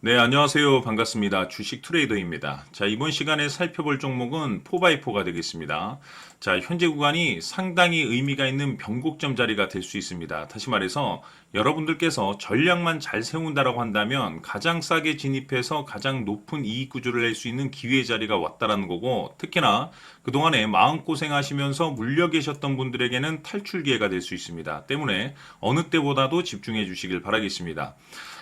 네, 안녕하세요. 반갑습니다. 주식 트레이더입니다. 자, 이번 시간에 살펴볼 종목은 4x4가 되겠습니다. 자, 현재 구간이 상당히 의미가 있는 변곡점 자리가 될 수 있습니다. 다시 말해서 여러분들께서 전략만 잘 세운다라고 한다면 가장 싸게 진입해서 가장 높은 이익 구조를 낼 수 있는 기회 자리가 왔다라는 거고, 특히나 그동안에 마음고생 하시면서 물려 계셨던 분들에게는 탈출 기회가 될 수 있습니다. 때문에 어느 때보다도 집중해 주시길 바라겠습니다.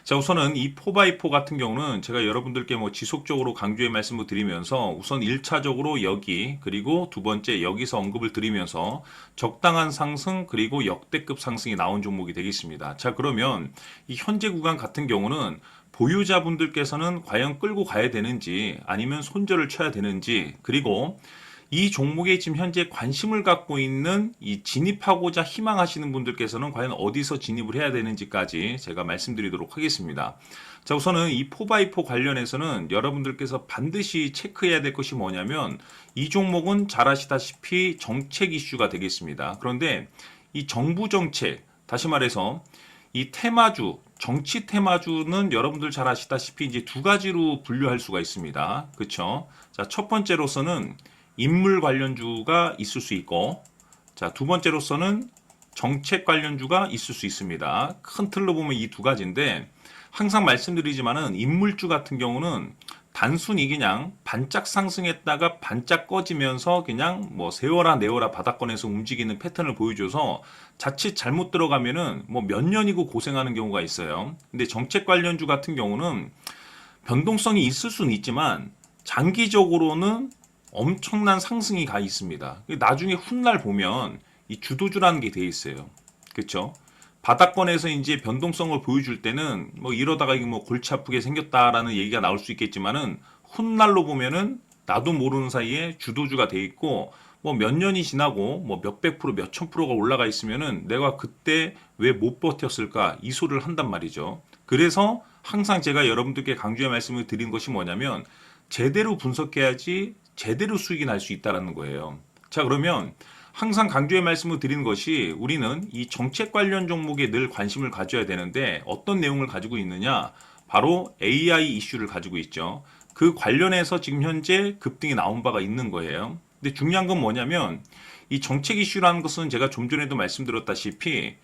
자, 우선은 이 4x4 같은 경우는 제가 여러분들께 뭐 지속적으로 강조의 말씀을 드리면서 우선 1차적으로 여기 그리고 두 번째 여기서 언급을 드리면서 적당한 상승 그리고 역대급 상승이 나온 종목이 되겠습니다. 자, 그러면 이 현재 구간 같은 경우는 보유자분들께서는 과연 끌고 가야 되는지 아니면 손절을 쳐야 되는지, 그리고 이 종목에 지금 현재 관심을 갖고 있는 이 진입하고자 희망하시는 분들께서는 과연 어디서 진입을 해야 되는지까지 제가 말씀드리도록 하겠습니다. 자, 우선은 이 4x4 관련해서는 여러분들께서 반드시 체크해야 될 것이 뭐냐면 이 종목은 잘 아시다시피 정책 이슈가 되겠습니다. 그런데 이 정부 정책, 다시 말해서 이 테마주, 정치 테마주는 여러분들 잘 아시다시피 이제 두 가지로 분류할 수가 있습니다. 그렇죠? 자, 첫 번째로서는 인물 관련주가 있을 수 있고, 자, 두 번째로서는 정책 관련주가 있을 수 있습니다. 큰 틀로 보면 이 두 가지인데, 항상 말씀드리지만은 인물주 같은 경우는 단순히 그냥 반짝 상승했다가 반짝 꺼지면서 그냥 뭐 세워라 내워라 바닥권에서 움직이는 패턴을 보여줘서 자칫 잘못 들어가면은 뭐 몇 년이고 고생하는 경우가 있어요. 근데 정책 관련주 같은 경우는 변동성이 있을 수는 있지만 장기적으로는 엄청난 상승이 가 있습니다. 나중에 훗날 보면 이 주도주라는 게 돼 있어요. 그렇죠? 바닥권에서 이제 변동성을 보여줄 때는 뭐 이러다가 이게 뭐 골치 아프게 생겼다라는 얘기가 나올 수 있겠지만은 훗날로 보면은 나도 모르는 사이에 주도주가 돼 있고, 뭐 몇 년이 지나고 뭐 몇백 프로 몇천 프로가 올라가 있으면은 내가 그때 왜 못 버텼을까 이 소리를 한단 말이죠. 그래서 항상 제가 여러분들께 강조의 말씀을 드린 것이 뭐냐면 제대로 분석해야지 제대로 수익이 날 수 있다는 거예요. 자, 그러면 항상 강조의 말씀을 드리는 것이 우리는 이 정책 관련 종목에 늘 관심을 가져야 되는데 어떤 내용을 가지고 있느냐? 바로 AI 이슈를 가지고 있죠. 그 관련해서 지금 현재 급등이 나온 바가 있는 거예요. 근데 중요한 건 뭐냐면 이 정책 이슈라는 것은 제가 좀 전에도 말씀드렸다시피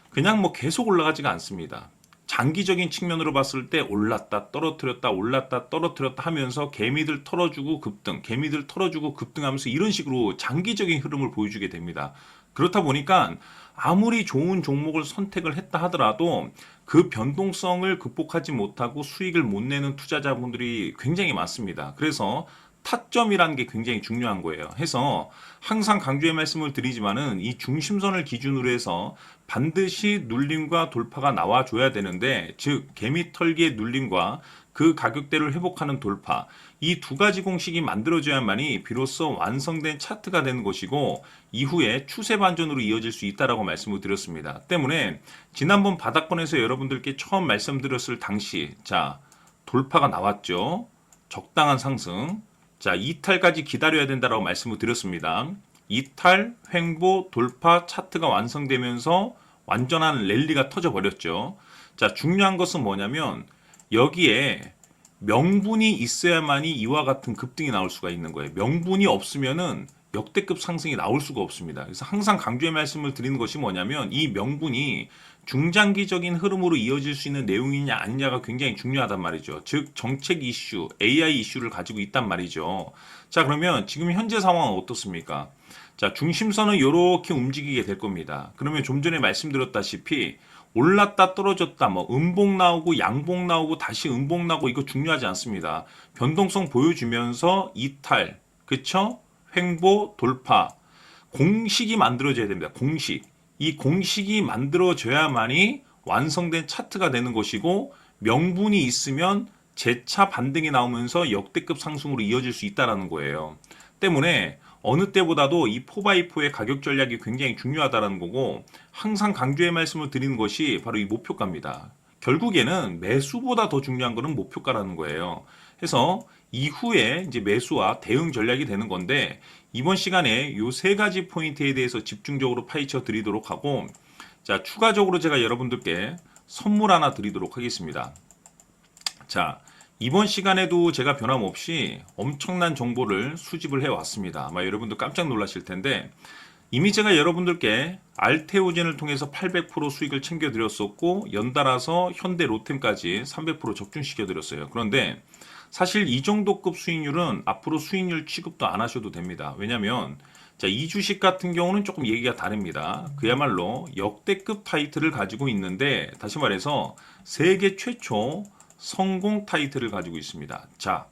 그냥 뭐 계속 올라가지가 않습니다. 장기적인 측면으로 봤을 때 올랐다 떨어뜨렸다 올랐다 떨어뜨렸다 하면서 개미들 털어주고 급등, 개미들 털어주고 급등하면서 이런 식으로 장기적인 흐름을 보여주게 됩니다. 그렇다 보니까 아무리 좋은 종목을 선택을 했다 하더라도 그 변동성을 극복하지 못하고 수익을 못 내는 투자자분들이 굉장히 많습니다. 그래서 타점이라는 게 굉장히 중요한 거예요. 해서 항상 강조의 말씀을 드리지만은 이 중심선을 기준으로 해서 반드시 눌림과 돌파가 나와줘야 되는데, 즉 개미 털기의 눌림과 그 가격대를 회복하는 돌파, 이 두 가지 공식이 만들어져야만이 비로소 완성된 차트가 되는 것이고 이후에 추세 반전으로 이어질 수 있다라고 말씀을 드렸습니다. 때문에 지난번 바닥권에서 여러분들께 처음 말씀드렸을 당시, 자, 돌파가 나왔죠. 적당한 상승. 자, 이탈까지 기다려야 된다라고 말씀을 드렸습니다. 이탈, 횡보, 돌파 차트가 완성되면서 완전한 랠리가 터져버렸죠. 자, 중요한 것은 뭐냐면 여기에 명분이 있어야만이 이와 같은 급등이 나올 수가 있는 거예요. 명분이 없으면은 역대급 상승이 나올 수가 없습니다. 그래서 항상 강조의 말씀을 드리는 것이 뭐냐면 이 명분이 중장기적인 흐름으로 이어질 수 있는 내용이냐 아니냐가 굉장히 중요하단 말이죠. 즉 정책 이슈, AI 이슈를 가지고 있단 말이죠. 자, 그러면 지금 현재 상황은 어떻습니까? 자, 중심선은 이렇게 움직이게 될 겁니다. 그러면 좀 전에 말씀드렸다시피 올랐다 떨어졌다 뭐 음봉 나오고 양봉 나오고 다시 음봉 나오고 이거 중요하지 않습니다. 변동성 보여주면서 이탈, 그쵸? 횡보, 돌파, 공식이 만들어져야 됩니다. 공식. 이 공식이 만들어져야만이 완성된 차트가 되는 것이고, 명분이 있으면 재차 반등이 나오면서 역대급 상승으로 이어질 수 있다는 거예요. 때문에 어느 때보다도 이 4x4의 가격 전략이 굉장히 중요하다는 거고, 항상 강조의 말씀을 드리는 것이 바로 이 목표가입니다. 결국에는 매수보다 더 중요한 것은 목표가라는 거예요. 그래서 이후에 이제 매수와 대응 전략이 되는 건데, 이번 시간에 이 세 가지 포인트에 대해서 집중적으로 파헤쳐 드리도록 하고, 자, 추가적으로 제가 여러분들께 선물 하나 드리도록 하겠습니다. 자, 이번 시간에도 제가 변함없이 엄청난 정보를 수집을 해왔습니다. 아마 여러분도 깜짝 놀라실 텐데 이미 제가 여러분들께 알테오젠을 통해서 800% 수익을 챙겨드렸었고 연달아서 현대 로템까지 300% 적중시켜드렸어요. 그런데 사실 이 정도 급 수익률은 앞으로 수익률 취급도 안 하셔도 됩니다. 왜냐하면 이 주식 같은 경우는 조금 얘기가 다릅니다. 그야말로 역대급 타이틀을 가지고 있는데 다시 말해서 세계 최초 성공 타이틀을 가지고 있습니다. 자,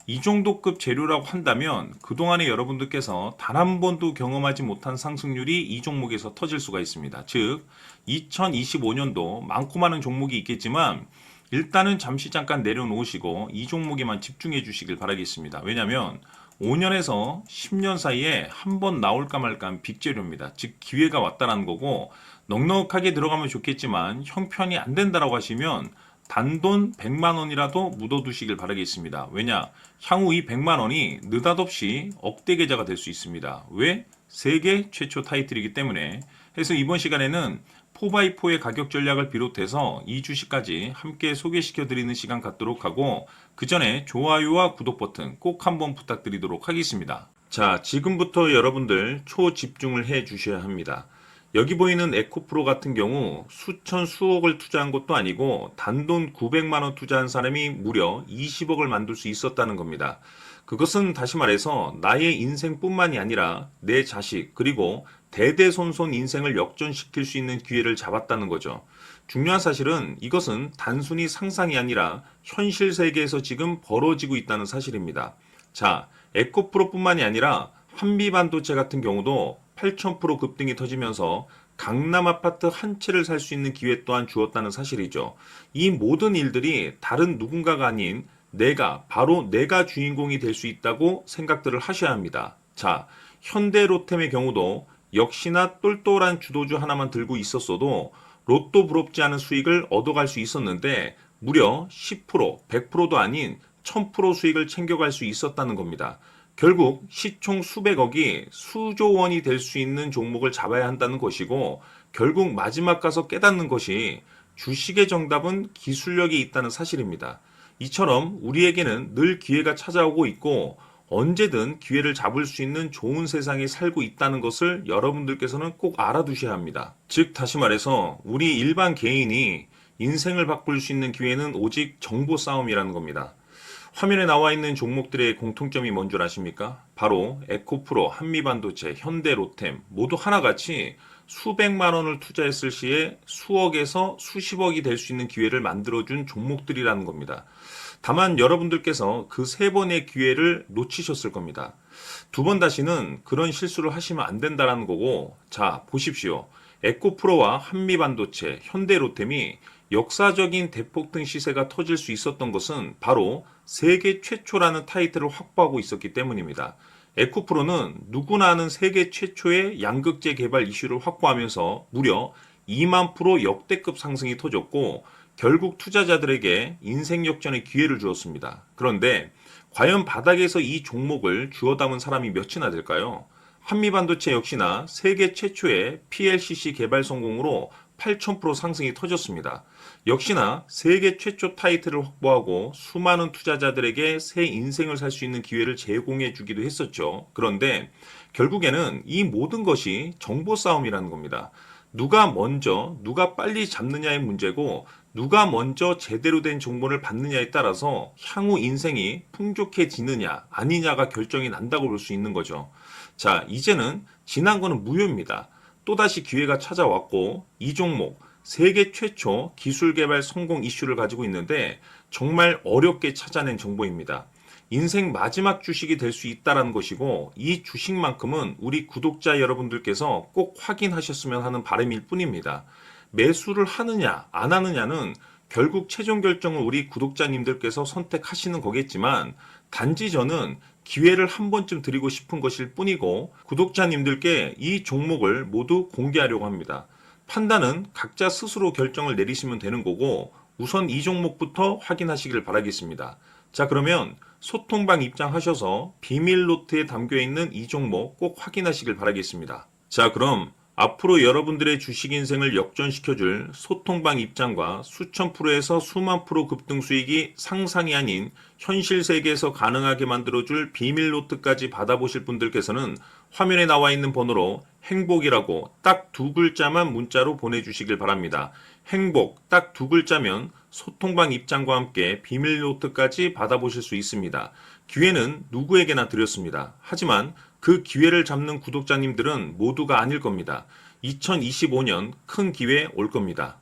이 정도급 재료라고 한다면 그동안에 여러분들께서 단 한 번도 경험하지 못한 상승률이 이 종목에서 터질 수가 있습니다. 즉 2025년도 많고 많은 종목이 있겠지만 일단은 잠시 잠깐 내려놓으시고 이 종목에만 집중해 주시길 바라겠습니다. 왜냐하면 5년에서 10년 사이에 한 번 나올까 말까한 빅재료입니다. 즉 기회가 왔다는 거고 넉넉하게 들어가면 좋겠지만 형편이 안 된다라고 하시면 단돈 100만 원이라도 묻어두시길 바라겠습니다. 왜냐? 향후 이 100만 원이 느닷없이 억대 계좌가 될 수 있습니다. 왜? 세계 최초 타이틀이기 때문에. 해서 이번 시간에는 4x4의 가격 전략을 비롯해서 이 주식까지 함께 소개시켜 드리는 시간 갖도록 하고 그 전에 좋아요와 구독 버튼 꼭 한번 부탁드리도록 하겠습니다. 자, 지금부터 여러분들 초집중을 해 주셔야 합니다. 여기 보이는 에코프로 같은 경우 수천 수억을 투자한 것도 아니고 단돈 900만 원 투자한 사람이 무려 20억을 만들 수 있었다는 겁니다. 그것은 다시 말해서 나의 인생뿐만이 아니라 내 자식 그리고 대대손손 인생을 역전시킬 수 있는 기회를 잡았다는 거죠. 중요한 사실은 이것은 단순히 상상이 아니라 현실 세계에서 지금 벌어지고 있다는 사실입니다. 자, 에코프로뿐만이 아니라 한미반도체 같은 경우도 8,000% 급등이 터지면서 강남 아파트 한 채를 살 수 있는 기회 또한 주었다는 사실이죠. 이 모든 일들이 다른 누군가가 아닌 바로 내가 주인공이 될 수 있다고 생각들을 하셔야 합니다. 자, 현대로템의 경우도 역시나 똘똘한 주도주 하나만 들고 있었어도 로또 부럽지 않은 수익을 얻어갈 수 있었는데 무려 10%, 100%도 아닌 1000% 수익을 챙겨갈 수 있었다는 겁니다. 결국 시총 수백억이 수조 원이 될 수 있는 종목을 잡아야 한다는 것이고 결국 마지막 가서 깨닫는 것이 주식의 정답은 기술력이 있다는 사실입니다. 이처럼 우리에게는 늘 기회가 찾아오고 있고 언제든 기회를 잡을 수 있는 좋은 세상에 살고 있다는 것을 여러분들께서는 꼭 알아두셔야 합니다. 즉 다시 말해서 우리 일반 개인이 인생을 바꿀 수 있는 기회는 오직 정보 싸움이라는 겁니다. 화면에 나와 있는 종목들의 공통점이 뭔 줄 아십니까? 바로 에코프로, 한미반도체, 현대로템 모두 하나같이 수백만 원을 투자했을 시에 수억에서 수십억이 될 수 있는 기회를 만들어준 종목들이라는 겁니다. 다만 여러분들께서 그 세 번의 기회를 놓치셨을 겁니다. 두 번 다시는 그런 실수를 하시면 안 된다는 거고 자 보십시오. 에코프로와 한미반도체, 현대로템이 역사적인 대폭등 시세가 터질 수 있었던 것은 바로 세계 최초라는 타이틀을 확보하고 있었기 때문입니다. 에코프로는 누구나 아는 세계 최초의 양극재 개발 이슈를 확보하면서 무려 2만 프로 역대급 상승이 터졌고 결국 투자자들에게 인생 역전의 기회를 주었습니다. 그런데 과연 바닥에서 이 종목을 주워 담은 사람이 몇이나 될까요? 한미반도체 역시나 세계 최초의 PLCC 개발 성공으로 8,000% 상승이 터졌습니다. 역시나 세계 최초 타이틀을 확보하고 수많은 투자자들에게 새 인생을 살 수 있는 기회를 제공해 주기도 했었죠. 그런데 결국에는 이 모든 것이 정보 싸움이라는 겁니다. 누가 먼저, 누가 빨리 잡느냐의 문제고 누가 먼저 제대로 된 정보를 받느냐에 따라서 향후 인생이 풍족해지느냐 아니냐가 결정이 난다고 볼 수 있는 거죠. 자, 이제는 지난 거는 무효입니다. 또다시 기회가 찾아왔고 이 종목 세계 최초 기술 개발 성공 이슈를 가지고 있는데 정말 어렵게 찾아낸 정보입니다. 인생 마지막 주식이 될 수 있다는 것이고 이 주식만큼은 우리 구독자 여러분들께서 꼭 확인하셨으면 하는 바람일 뿐입니다. 매수를 하느냐 안 하느냐는 결국 최종 결정을 우리 구독자님들께서 선택하시는 거겠지만 단지 저는 기회를 한 번쯤 드리고 싶은 것일 뿐이고 구독자님들께 이 종목을 모두 공개하려고 합니다. 판단은 각자 스스로 결정을 내리시면 되는 거고 우선 이 종목부터 확인하시길 바라겠습니다. 자, 그러면 소통방 입장하셔서 비밀 노트에 담겨 있는 이 종목 꼭 확인하시길 바라겠습니다. 자, 그럼 앞으로 여러분들의 주식 인생을 역전시켜줄 소통방 입장과 수천 프로에서 수만 프로 급등 수익이 상상이 아닌 현실 세계에서 가능하게 만들어줄 비밀 노트까지 받아보실 분들께서는 화면에 나와 있는 번호로 행복이라고 딱 두 글자만 문자로 보내주시길 바랍니다. 행복 딱 두 글자면 소통방 입장과 함께 비밀 노트까지 받아보실 수 있습니다. 기회는 누구에게나 드렸습니다. 하지만 그 기회를 잡는 구독자님들은 모두가 아닐 겁니다. 2025년 큰 기회 올 겁니다.